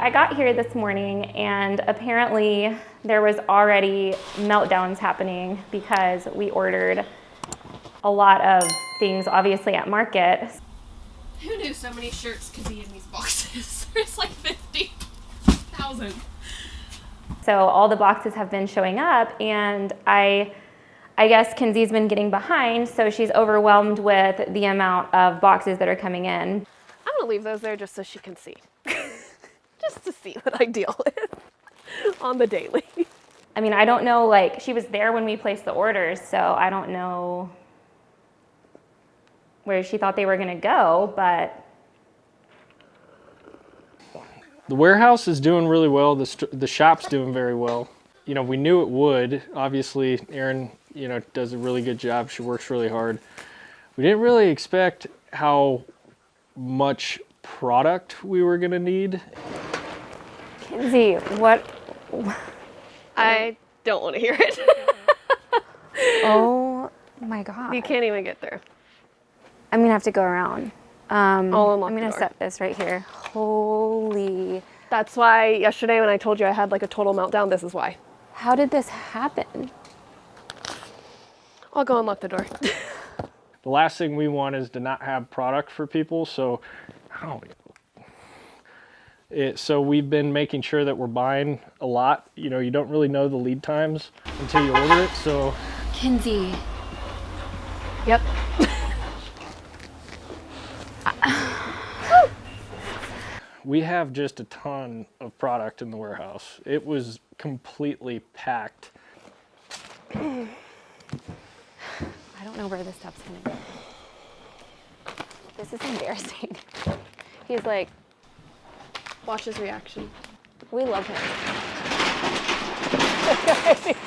I got here this morning and apparently there was already meltdowns happening because we ordered a lot of things obviously at market. Who knew so many shirts could be in these boxes? There's like 50,000. So all the boxes have been showing up and I guess Kenzie's been getting behind, so she's overwhelmed with the amount of boxes that are coming in. I'm gonna leave those there just so she can see. Just to see what I deal with on the daily. I mean, I don't know, like, she was there when we placed the orders, so I don't know where she thought they were gonna go, but. The warehouse is doing really well. The shop's doing very well. You know, we knew it would. Obviously, Aaryn, you know, does a really good job. She works really hard. We didn't really expect how much product we were gonna need. Kenzie, what? I don't want to hear it. Oh my God. You can't even get through. I'm gonna have to go around. I'll unlock I'm the gonna door. set this right here. Holy. That's why yesterday when I told you I had like a total meltdown, this is why. How did this happen? I'll go unlock the door. The last thing we want is to not have product for people, so so we've been making sure that we're buying a lot. You know, you don't really know the lead times until you order it, so. Kenzie. Yep. We have just a ton of product in the warehouse. It was completely packed. I don't know where this stuff's gonna go. This is embarrassing. He's like, Watch his reaction. we love him.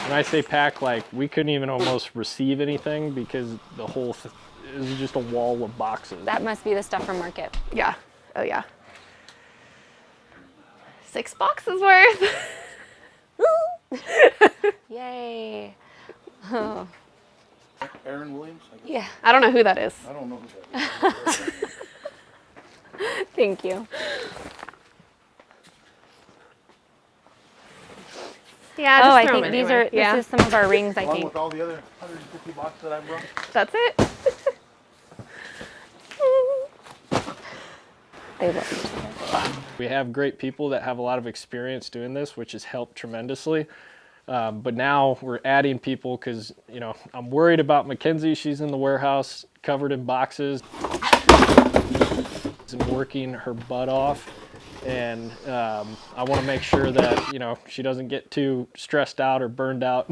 When I say packed, like we couldn't even almost receive anything because the whole it was just a wall of boxes. That must be the stuff from market. Yeah. Oh yeah. 6 boxes worth. Yay. Oh. Aaryn Williams? Yeah, I don't know who that is. I don't know who that is. thank you. Yeah. Oh, just I throw think 'em these anyway. are, Yeah. this is some of our rings, I Along think. with all the other 150 boxes that I brought. That's it. They look. We have great people that have a lot of experience doing this, which has helped tremendously. But now we're adding people because, you know, I'm worried about Mackenzie. She's in the warehouse covered in boxes and working her butt off. And I want to make sure that, you know, she doesn't get too stressed out or burned out.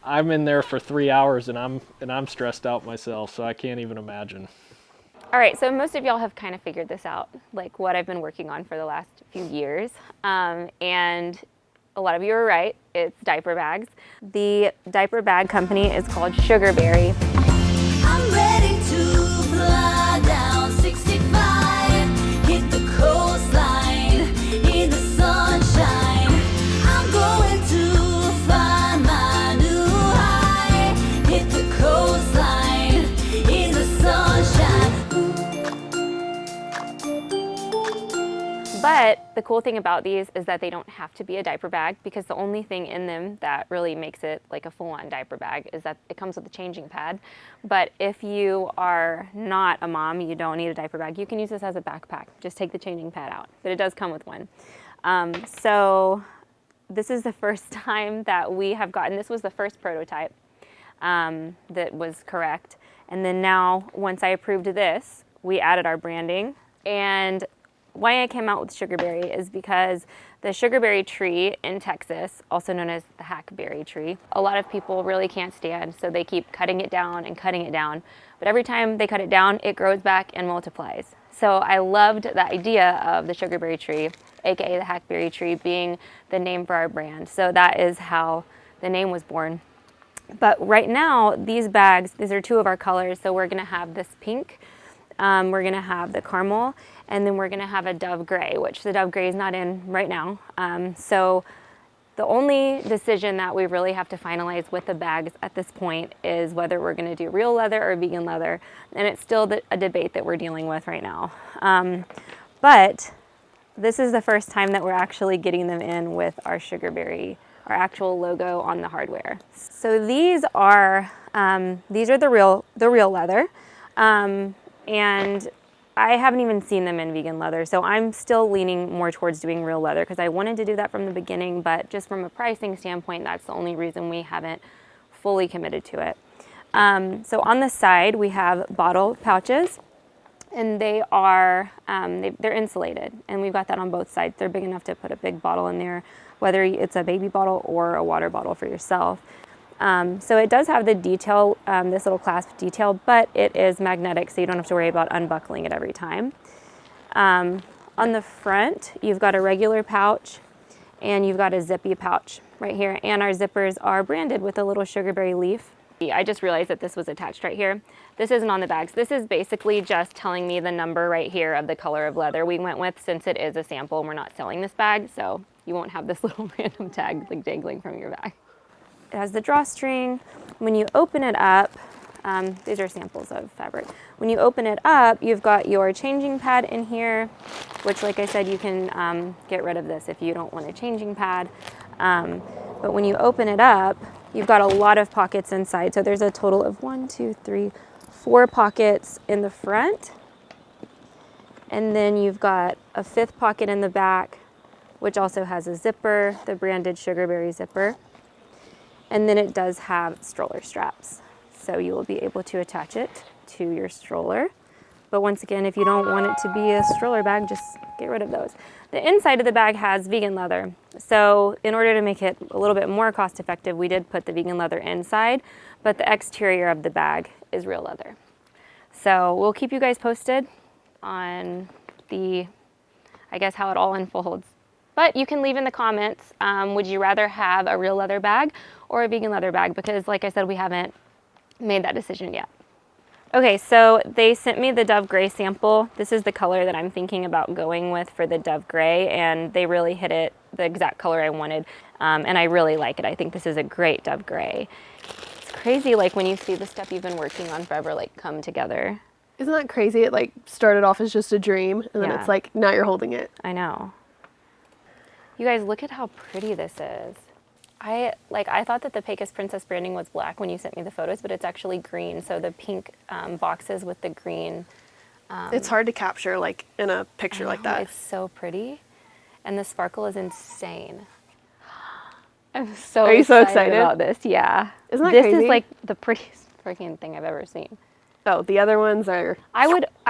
I'm in there for 3 hours and I'm stressed out myself, so I can't even imagine. All right, so most of y'all have kind of figured this out, like what I've been working on for the last few years. And a lot of you are right, it's diaper bags. The diaper bag company is called Sugarberry. I'm ready to fly down 65, hit the coastline in the sunshine. I'm going to find my new high, hit the coastline in the sunshine. But the cool thing about these is that they don't have to be a diaper bag because the only thing in them that really makes it like a full-on diaper bag is that it comes with a changing pad. But if you are not a mom, you don't need a diaper bag, you can use this as a backpack. Just take the changing pad out, but it does come with one. So this is the first time that we have gotten, this was the first prototype that was correct. And then now, once I approved this, we added our branding. And why I came out with Sugarberry is because the sugarberry tree in Texas, also known as the hackberry tree, a lot of people really can't stand, so they keep cutting it down and cutting it down. But every time they cut it down, it grows back and multiplies. So I loved the idea of the sugarberry tree, aka the hackberry tree, being the name for our brand. So that is how the name was born. But right now, these bags, these are 2 of our colors, so we're gonna have this pink, we're gonna have the caramel, and then we're gonna have a dove gray, which the dove gray is not in right now. So the only decision that we really have to finalize with the bags at this point is whether we're gonna do real leather or vegan leather. And it's still a debate that we're dealing with right now. But this is the first time that we're actually getting them in with our Sugarberry, our actual logo on the hardware. So these are the real leather, and I haven't even seen them in vegan leather, so I'm still leaning more towards doing real leather because I wanted to do that from the beginning, but just from a pricing standpoint, that's the only reason we haven't fully committed to it. So on the side, we have bottle pouches, and they are, they're insulated, and we've got that on both sides. They're big enough to put a big bottle in there, whether it's a baby bottle or a water bottle for yourself. So it does have the detail, this little clasp detail, but it is magnetic, so you don't have to worry about unbuckling it every time. On the front, you've got a regular pouch, and you've got a zippy pouch right here, and our zippers are branded with a little Sugarberry leaf. I just realized that this was attached right here. This isn't on the bags. This is basically just telling me the number right here of the color of leather we went with, since it is a sample and we're not selling this bag, so you won't have this little random tag like dangling from your bag. It has the drawstring. When you open it up, these are samples of fabric. When you open it up, you've got your changing pad in here, which, like I said, you can get rid of this if you don't want a changing pad. But when you open it up, you've got a lot of pockets inside. So there's a total of 4 pockets in the front. And then you've got a 5th pocket in the back, which also has a zipper, the branded Sugarberry zipper. And then it does have stroller straps. So you will be able to attach it to your stroller. But once again, if you don't want it to be a stroller bag, just get rid of those. The inside of the bag has vegan leather. So in order to make it a little bit more cost effective, we did put the vegan leather inside, but the exterior of the bag is real leather. So we'll keep you guys posted on I guess how it all unfolds. But you can leave in the comments, would you rather have a real leather bag or a vegan leather bag? Because like I said, we haven't made that decision yet. Okay, so they sent me the Dove Gray sample. This is the color that I'm thinking about going with for the Dove Gray, and they really hit it the exact color I wanted, and I really like it. I think this is a great Dove Gray. It's crazy, like when you see the stuff you've been working on forever, like come together. Isn't that crazy? It like started off as just a dream, and then Yeah. it's like, now you're holding it. I know. You guys, look at how pretty this is. I thought that the Pecos Princess branding was black when you sent me the photos, but it's actually green. So the pink boxes with the green. It's hard to capture like in a picture like that. It's so pretty. And the sparkle is insane. I'm so Are you so excited about this. Yeah. Isn't that this crazy? is like the prettiest freaking thing I've ever seen. Oh, the other ones are... I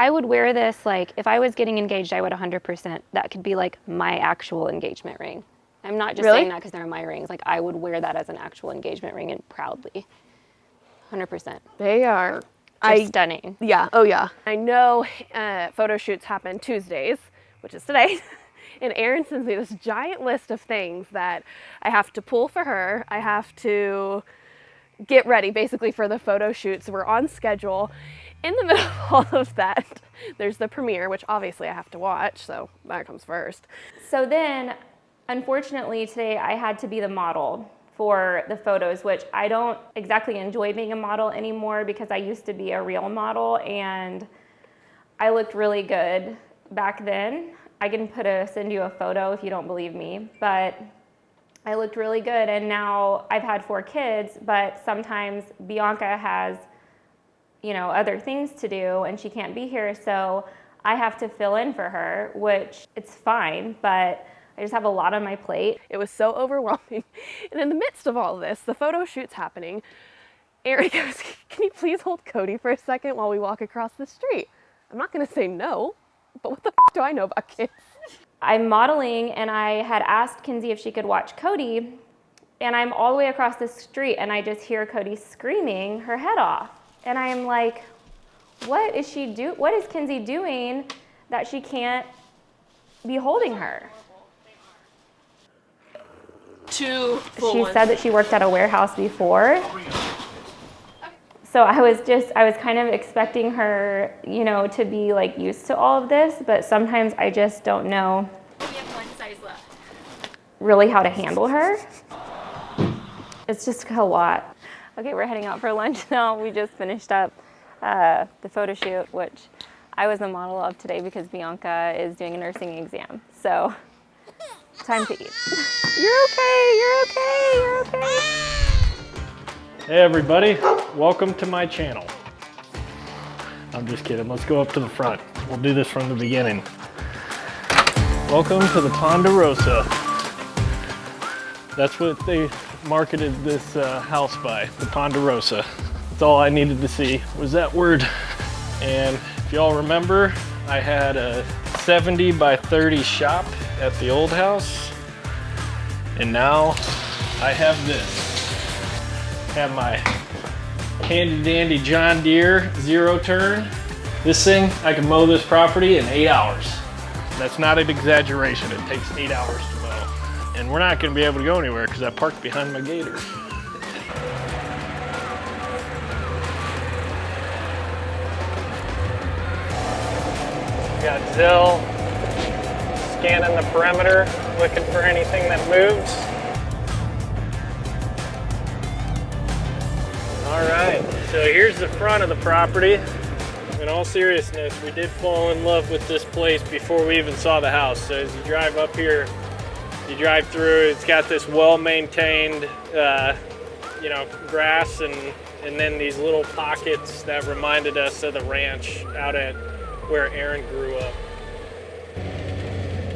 would wear this, like, if I was getting engaged, I would 100%. That could be like my actual engagement ring. I'm not just Really? saying that because they're my rings. Like, I would wear that as an actual engagement ring and proudly. 100%. They are... Stunning. Yeah, oh yeah. I know photo shoots happen Tuesdays, which is today. And Aaryn sends me this giant list of things that I have to pull for her. I have to get ready basically for the photo shoot. So we're on schedule. In the middle of all of that, there's the premiere, which obviously I have to watch. So that comes first. So then, unfortunately, today I had to be the model for the photos, which I don't exactly enjoy being a model anymore because I used to be a real model and I looked really good back then. I can send you a photo if you don't believe me, but I looked really good. And now I've had 4 kids, but sometimes Bianca has, other things to do and she can't be here. So I have to fill in for her, which it's fine, but I just have a lot on my plate. It was so overwhelming. And in the midst of all of this, the photo shoot's happening. Aaryn goes, can you please hold Cody for a second while we walk across the street? I'm not going to say no, but what the f*** do I know about kids? I'm modeling and I had asked Kinsey if she could watch Cody, and I'm all the way across the street and I just hear Cody screaming her head off. And I'm like, what is Kinsey doing that she can't be holding her? Two full She ones. said that she worked at a warehouse before. So I was kind of expecting her, to be like used to all of this, but sometimes I just don't know really how to handle her. It's just a lot. Okay, we're heading out for lunch now. We just finished up the photo shoot, which I was the model of today because Bianca is doing a nursing exam. So, time to eat. You're okay, you're okay, you're okay. Hey everybody, welcome to my channel. I'm just kidding, let's go up to the front. We'll do this from the beginning. Welcome to the Ponderosa. That's what they marketed this house by, the Ponderosa. That's all I needed to see was that word. And if y'all remember, I had a 70 by 30 shop at the old house. And now I have this. Have my handy dandy John Deere zero turn. This thing, I can mow this property in 8 hours. That's not an exaggeration. It takes 8 hours to mow. And we're not gonna be able to go anywhere because I parked behind my gator. We got Zell scanning the perimeter, looking for anything that moves. All right, so here's the front of the property. In all seriousness, we did fall in love with this place before we even saw the house. So as you drive up here, you drive through, it's got this well-maintained, grass and then these little pockets that reminded us of the ranch out at where Aaryn grew up.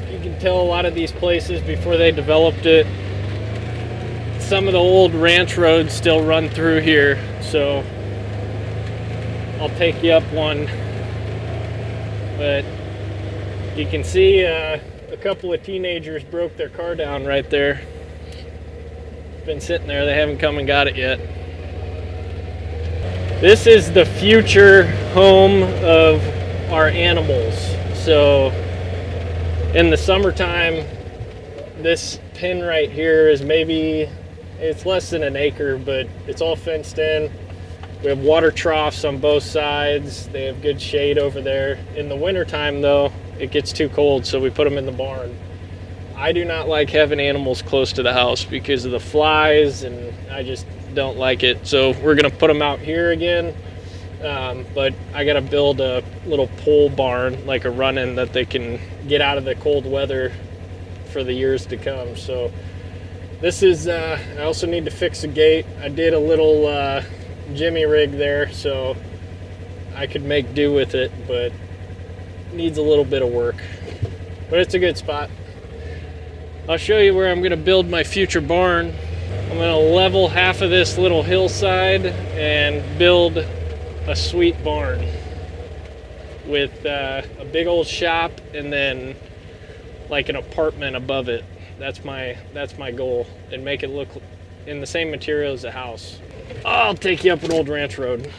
You can tell a lot of these places before they developed it, some of the old ranch roads still run through here, so I'll take you up one. But you can see a couple of teenagers broke their car down right there. It's been sitting there, they haven't come and got it yet. This is the future home of our animals. So in the summertime, this pen right here is it's less than an acre, but it's all fenced in. We have water troughs on both sides. They have good shade over there. In the wintertime though, it gets too cold, so we put them in the barn. I do not like having animals close to the house because of the flies, and I just don't like it. So we're gonna put them out here again. But I gotta build a little pole barn, like a run-in that they can get out of the cold weather for the years to come. So this is, I also need to fix a gate. I did a little jimmy rig there, so I could make do with it, but needs a little bit of work. But it's a good spot. I'll show you where I'm gonna build my future barn. I'm gonna level half of this little hillside and build a sweet barn with a big old shop and then like an apartment above it. That's my goal, and make it look in the same material as a house. I'll take you up an old ranch road.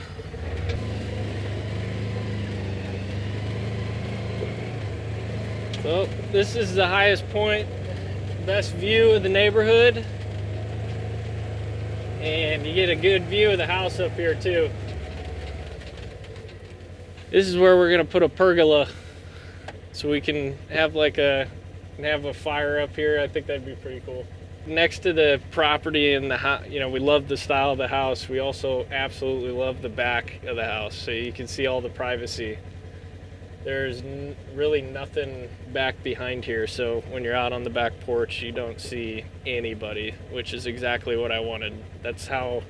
So this is the highest point, best view of the neighborhood, and you get a good view of the house up here too. This is where we're gonna put a pergola, so we can have a fire up here. I think that'd be pretty cool. Next to the property and the house, we love the style of the house. We also absolutely love the back of the house, so you can see all the privacy. There's really nothing back behind here, so when you're out on the back porch, you don't see anybody, which is exactly what I wanted. That's how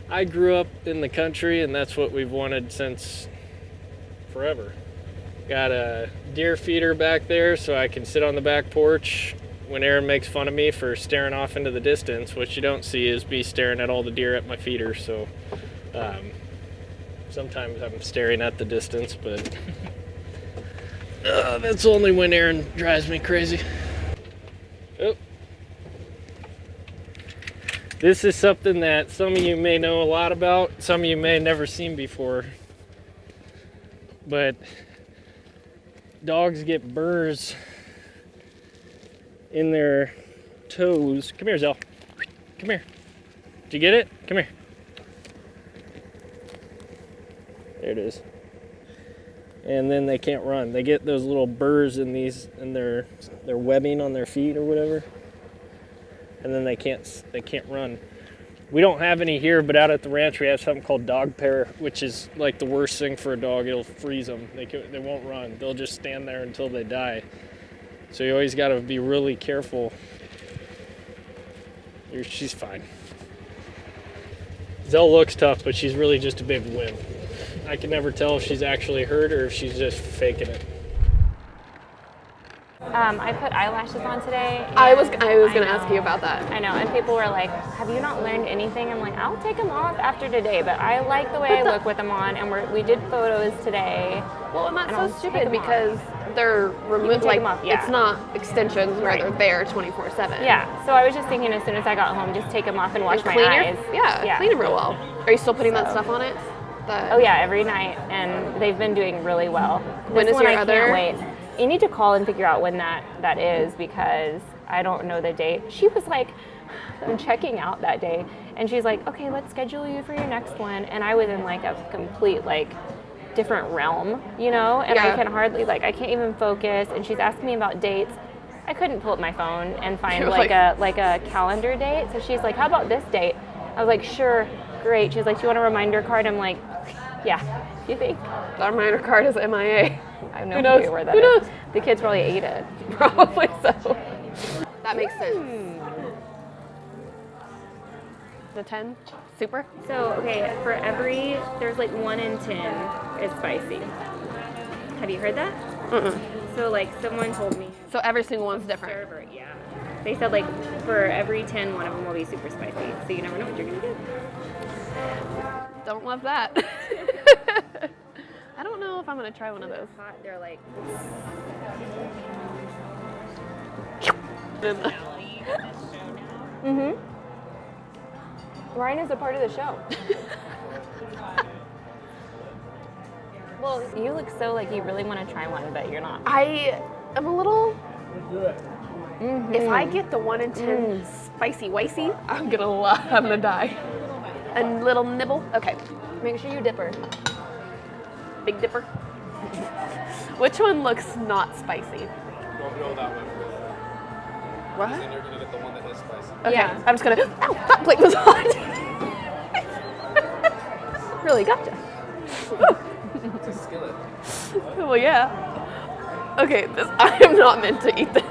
I grew up in the country, and that's what we've wanted since forever. Got a deer feeder back there so I can sit on the back porch when Aaryn makes fun of me for staring off into the distance. What you don't see is me staring at all the deer at my feeder, so sometimes I'm staring at the distance, but that's only when Aaryn drives me crazy. Oh. This is something that some of you may know a lot about, some of you may have never seen before, but dogs get burrs in their toes. Come here, Zell. Come here. Did you get it? Come here. There it is. And then they can't run. They get those little burrs in their webbing on their feet or whatever. And then they can't run. We don't have any here, but out at the ranch we have something called dog pear, which is like the worst thing for a dog. It'll freeze them. They won't run. They'll just stand there until they die. So you always got to be really careful. She's fine. Zell looks tough, but she's really just a big wimp. I can never tell if she's actually hurt or if she's just faking it. I put eyelashes on today. I was gonna ask you about that. I know, and people were like, have you not learned anything? I'm like, I'll take them off after today, but I like the way I look with them on, and we did photos today. Well, and that's I'll so take stupid them because they're removed. take Like them off, yeah. it's not extensions where they're there 24/7. Yeah, so I was just thinking as soon as I got home, just take them off and wash And my clean eyes. clean them real well. Are you still putting that So- stuff on it? Oh yeah, every night, and they've been doing really well. When This is one your I other- can't wait. You need to call and figure out when that is because I don't know the date. She was like, I'm checking out that day, and she's like, okay, let's schedule you for your next one, and I was in like a complete like different realm, you know, and I Yeah. can hardly I can't even focus, and she's asking me about dates. I couldn't pull up my phone and find You're like a calendar date, so she's like, how about this date? I was like, sure, great. She's like, do you want a reminder card? I'm like, yeah. You think? The reminder card is MIA. I have no Who knows? idea where that Who is. knows? The kids probably ate it. Probably so. That makes sense. The 10 super. So, okay, for there's like 1 in 10 is spicy. Have you heard that? So, like, someone told me. So every single one's different. Server, yeah. They said, like, for every 10, one of them will be super spicy. So you never know what you're going to get. Don't love that. I don't know if I'm gonna try one of those. Hot, they're like. Ryan is a part of the show. Well, you look so like you really want to try one, but you're not. I am a little. Do it. If I get the 1 in 10 spicy wicey, I'm gonna die. A little nibble. Okay. Make sure you dip her. Big Dipper. Which one looks not spicy? Don't go that way. What? Then you're gonna get the one that is spicy. Okay. Yeah. I'm just gonna. Ow! That plate was hot. Really gotcha. It's a skillet. Well, yeah. Okay, I am not meant to eat this.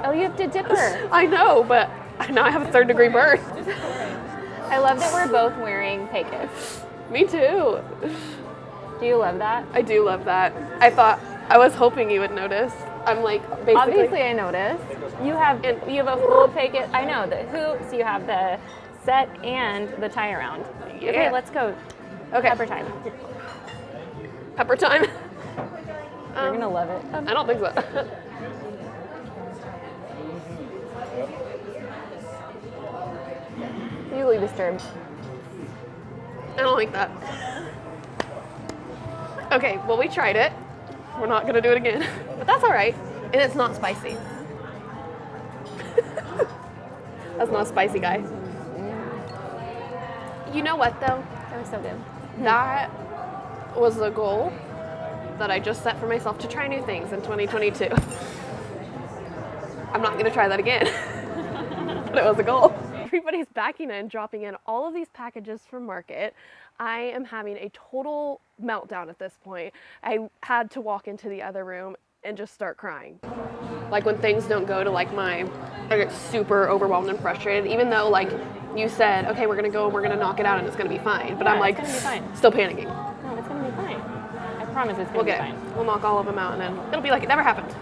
Oh, you have to dip her. I know, but now I have a 3rd degree burn. I love that we're both wearing pecas. Me too. Do you love that? I do love that. I was hoping you would notice. I'm like, basically. Obviously, I noticed. You have a full pecas. I know the hoops. You have the set and the tie around. Yeah. Okay, let's go. Okay. Pepper time. Pepper time. You're gonna love it. I don't think so. Easily disturbed. I don't like that. Okay, well, we tried it. We're not gonna do it again, but that's all right. And it's not spicy. That's not spicy, guys. You know what, though? That was so good. That was the goal that I just set for myself to try new things in 2022. I'm not going to try that again, but it was a goal. Everybody's backing in, dropping in all of these packages from Market. I am having a total meltdown at this point. I had to walk into the other room and just start crying. Like when things don't go to like I get super overwhelmed and frustrated, even though like you said, okay, we're gonna knock it out and it's gonna be fine. But Yeah, I'm like, it's gonna be fine. still panicking. No, it's gonna be fine. I promise it's gonna be fine. We'll knock all of them out and then it'll be like it never happened.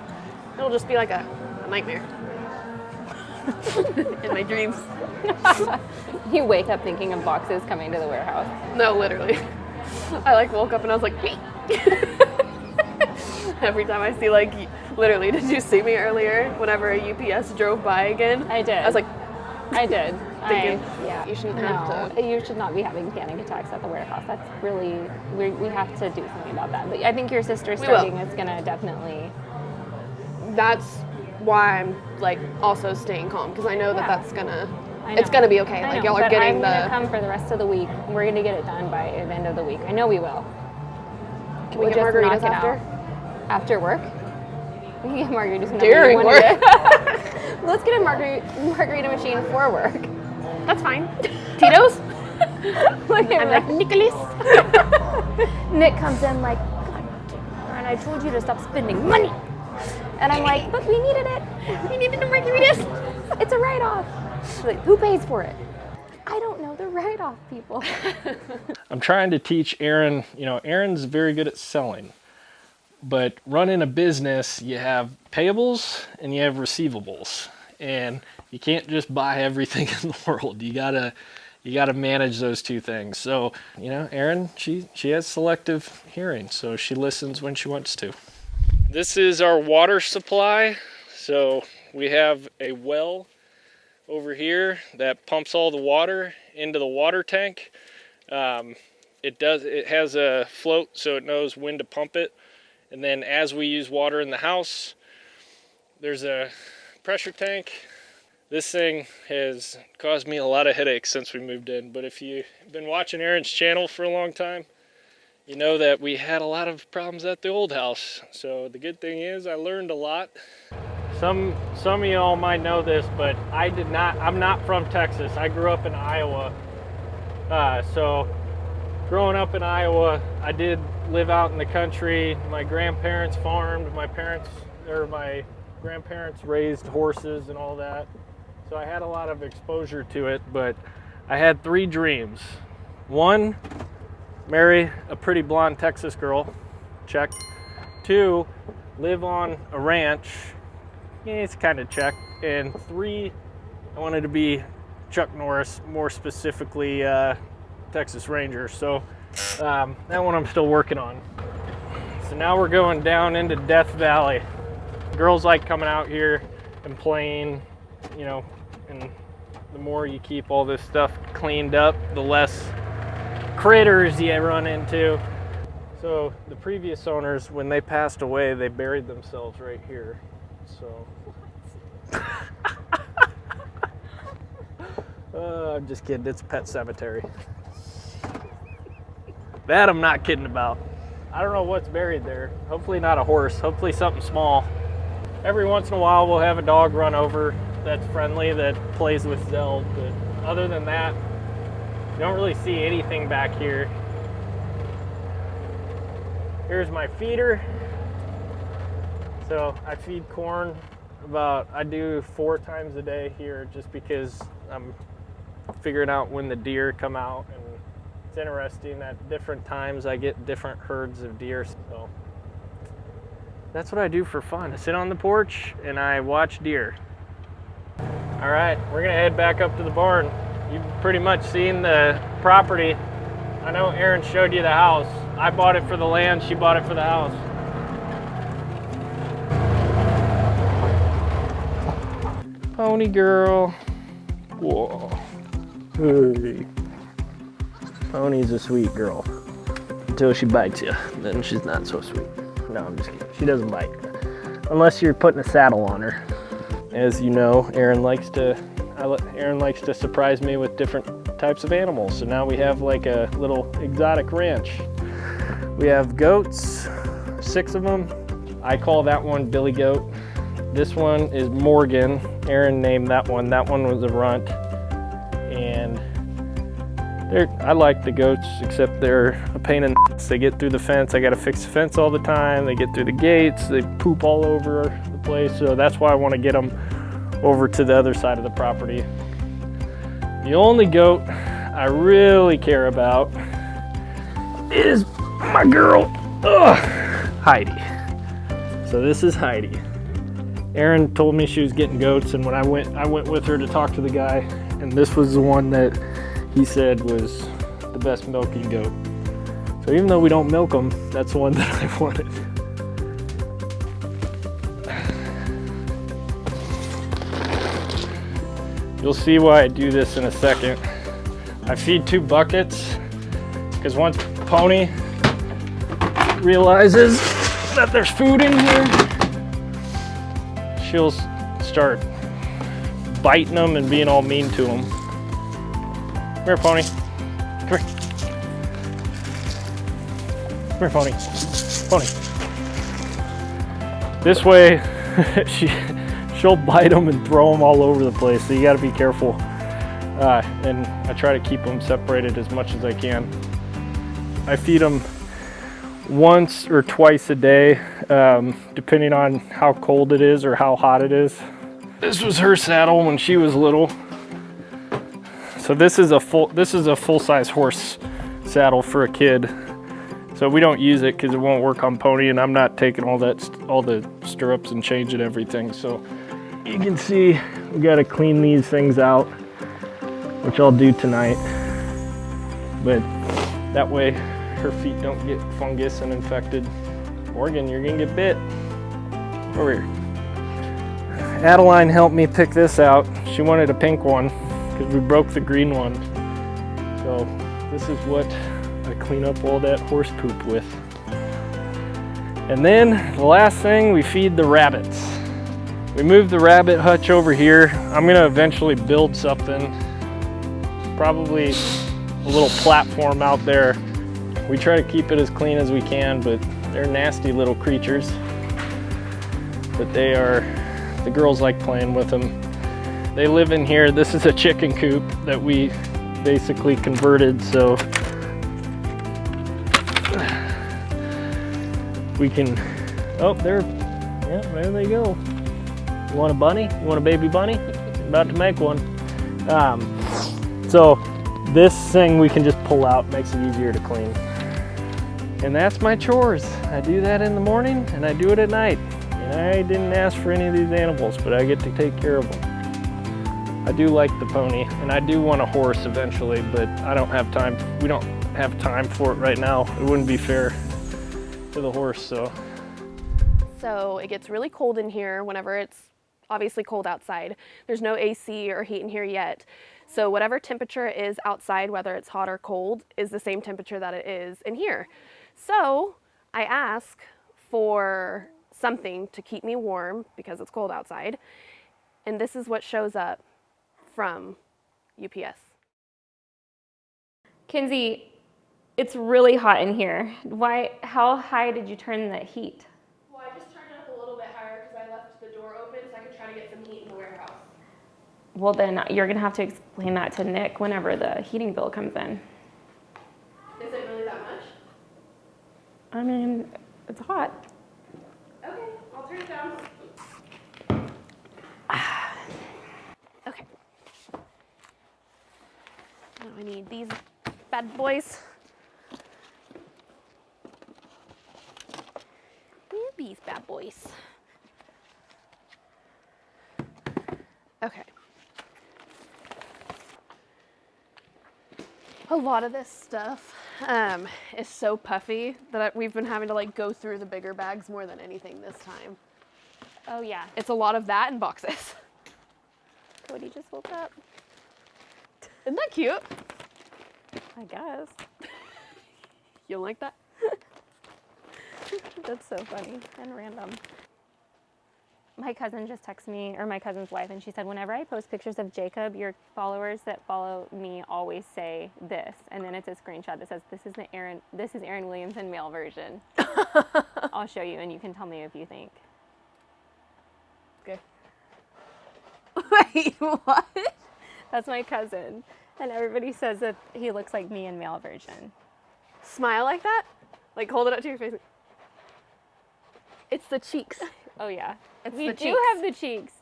It'll just be like a nightmare. In my dreams. You wake up thinking of boxes coming to the warehouse. No, literally. I like woke up and I was like, every time I see like, literally, did you see me earlier whenever a UPS drove by again? I did. I was like, I did. Thinking, Yeah. you shouldn't have to. You should not be having panic attacks at the warehouse. That's really, we have to do something about that. But I think your sister starting is gonna definitely. That's why I'm like also staying calm because I know that Yeah. that's gonna, I it's know. gonna be okay. I Like know, y'all are but getting I'm the. gonna come for the rest of the week. We're gonna get it done by the end of the week. I know we will. Can we We'll get just margaritas knock it after? out. After work? We can get margaritas whenever During you want work. to. Let's get a margarita machine for work. That's fine. Tito's? Look at I'm like, Nicholas. Nick comes in like, God, and I told you to stop spending money. And I'm like, but we needed it. We needed to bring you this. It's a write-off. She's like, who pays for it? I don't know the write-off people. I'm trying to teach Aaryn, you know, Aaryn's very good at selling. But running a business, you have payables and you have receivables. And you can't just buy everything in the world. You gotta manage those two things. So, you know, Aaryn, she has selective hearing, so she listens when she wants to. This is our water supply. So we have a well over here that pumps all the water into the water tank. It has a float so it knows when to pump it. And then as we use water in the house, there's a pressure tank. This thing has caused me a lot of headaches since we moved in, but if you've been watching Aaryn's channel for a long time, you know that we had a lot of problems at the old house. So the good thing is I learned a lot. Some of y'all might know this, but I'm not from Texas. I grew up in Iowa. So growing up in Iowa, I did live out in the country. My grandparents farmed, my grandparents raised horses and all that. So I had a lot of exposure to it, but I had 3 dreams. 1, marry a pretty blonde Texas girl, check. 2, live on a ranch, it's kind of check. And 3, I wanted to be Chuck Norris, more specifically Texas Ranger. So that one I'm still working on. So now we're going down into Death Valley. Girls like coming out here and playing, you know, and the more you keep all this stuff cleaned up, the less critters you run into. So the previous owners, when they passed away, they buried themselves right here. So I'm just kidding, it's a pet cemetery. That I'm not kidding about. I don't know what's buried there. Hopefully not a horse, hopefully something small. Every once in a while we'll have a dog run over that's friendly, that plays with Zeld, but other than that, you don't really see anything back here. Here's my feeder. So I feed corn I do 4 times a day here, just because I'm figuring out when the deer come out, and it's interesting at different times I get different herds of deer. So that's what I do for fun. I sit on the porch and I watch deer. All right, we're gonna head back up to the barn. You've pretty much seen the property. I know Aaryn showed you the house. I bought it for the land, she bought it for the house. Pony girl. Whoa. Hey. Pony's a sweet girl. Until she bites you, then she's not so sweet. No, I'm just kidding. She doesn't bite. Unless you're putting a saddle on her. As you know, Aaryn likes to surprise me with different types of animals. So now we have like a little exotic ranch. We have goats, 6 of them. I call that one Billy Goat. This one is Morgan. Aaryn named that one. That one was a runt. And I like the goats, except they're a pain in the ass. They get through the fence. I gotta fix the fence all the time. They get through the gates. They poop all over the place. So that's why I want to get them over to the other side of the property. The only goat I really care about is my girl, Heidi. So this is Heidi. Aaryn told me she was getting goats, and when I went with her to talk to the guy, and this was the one that he said was the best milking goat. So even though we don't milk them, that's the one that I wanted. You'll see why I do this in a second. I feed 2 buckets, because once Pony realizes that there's food in here, she'll start biting them and being all mean to them. Come here, Pony. Come here. Come here, Pony. Pony. This way, she'll bite them and throw them all over the place, so you gotta be careful. And I try to keep them separated as much as I can. I feed them once or twice a day, depending on how cold it is or how hot it is. This was her saddle when she was little. So this is a full-size horse saddle for a kid. So we don't use it because it won't work on pony, and I'm not taking all the stirrups and changing everything. So you can see we got to clean these things out, which I'll do tonight. But that way her feet don't get fungus and infected. Morgan, you're gonna get bit. Over here. Adeline helped me pick this out. She wanted a pink one because we broke the green one. So this is what I clean up all that horse poop with. And then the last thing, we feed the rabbits. We moved the rabbit hutch over here. I'm gonna eventually build something, probably a little platform out there. We try to keep it as clean as we can, but they're nasty little creatures. But the girls like playing with them. They live in here. This is a chicken coop that we basically converted so we can, there they go. You want a bunny? You want a baby bunny? About to make one. So this thing we can just pull out, makes it easier to clean. And that's my chores. I do that in the morning and I do it at night. And I didn't ask for any of these animals, but I get to take care of them. I do like the pony, and I do want a horse eventually, but I don't have time. We don't have time for it right now. It wouldn't be fair to the horse, so. So it gets really cold in here whenever it's obviously cold outside. There's no AC or heat in here yet. So whatever temperature is outside, whether it's hot or cold, is the same temperature that it is in here. So I ask for something to keep me warm because it's cold outside. And this is what shows up from UPS. Kinsey, it's really hot in here. How high did you turn the heat? Well, I just turned it up a little bit higher because I left the door open so I could try to get some heat in the warehouse. Well, then you're gonna have to explain that to Nick whenever the heating bill comes in. Is it really that much? I mean, it's hot. Okay, I'll turn it down. Okay. Now I need these bad boys. These bad boys. Okay. A lot of this stuff is so puffy that we've been having to like go through the bigger bags more than anything this time. Oh yeah. It's a lot of that in boxes. Cody just woke up. Isn't that cute? I guess. You like that? That's so funny and random. My cousin just texted me, or my cousin's wife, and she said, whenever I post pictures of Jacob, your followers that follow me always say this. And then it's a screenshot that says, this is Aaryn Williams in male version. I'll show you and you can tell me if you think. Okay. Wait, what? That's my cousin. And everybody says that he looks like me in male version. Smile like that? Like hold it up to your face. It's the cheeks. Oh yeah. We do have the cheeks.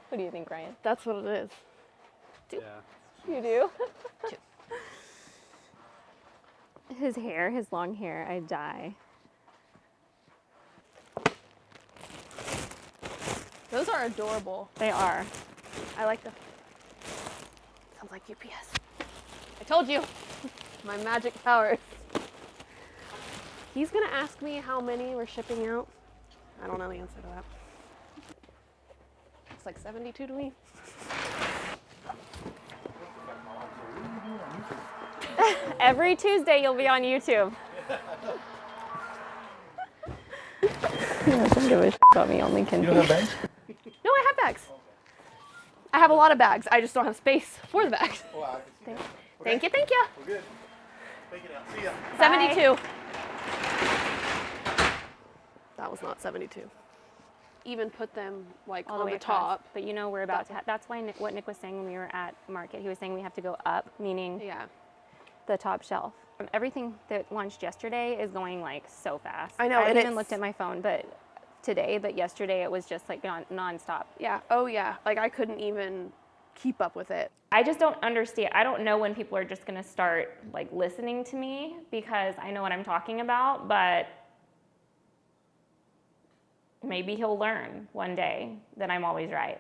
What do you think, Ryan? That's what it is. Yeah. You do? His hair, his long hair, I dye. Those are adorable. They are. I like them. Sounds like UPS. I told you. My magic powers. He's gonna ask me how many we're shipping out. I don't know the answer to that. Looks like 72 to me. Every Tuesday you'll be on YouTube. He doesn't give a shit about me, only Kinsey. You don't have bags? No, I have bags. I have a lot of bags. I just don't have space for the bags. Oh, Thank you, thank you. We're good. Take it out. See ya. 72. That was not 72. Even put them like All the on way the across. top. But you know we're about to. That's why what Nick was saying when we were at market. He was saying we have to go up, meaning Yeah. the top shelf. Everything that launched yesterday is going like so fast. I know, I and haven't even it's- looked at my phone, but yesterday it was just like nonstop. Yeah. Oh yeah. Like I couldn't even keep up with it. I just don't understand. I don't know when people are just going to start like listening to me because I know what I'm talking about, but maybe he'll learn one day that I'm always right.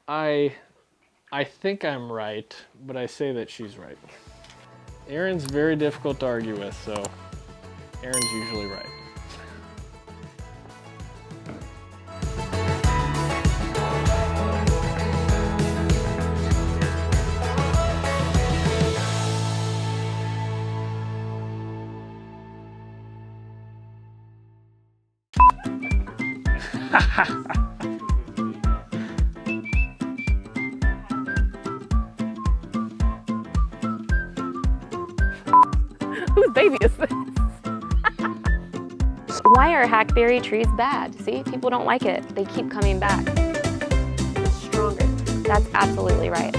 I think I'm right, but I say that she's right. Aaryn's very difficult to argue with, so Aaryn's usually right. Whose baby is this? Why are hackberry trees bad? See, people don't like it. They keep coming back. It's stronger. That's absolutely right.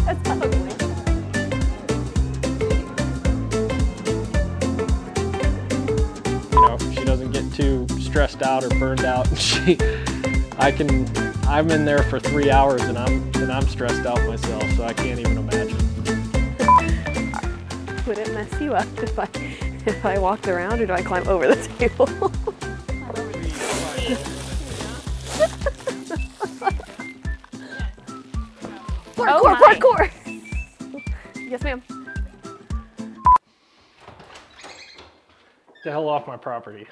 That's ugly. You know, she doesn't get too stressed out or burned out. I'm in there for 3 hours and I'm stressed out myself, so I can't even imagine. Would it mess you up if I walked around, or do I climb over the table? Oh Parkour, my. parkour! Yes, ma'am. Get the hell off my property.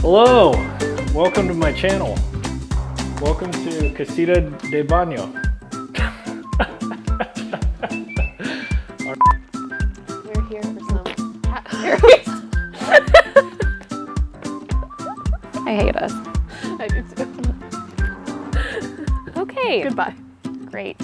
Hello, welcome to my channel. Welcome to Casita de Baño. We're here for some. I hate us. I do too. Okay. Goodbye. Great.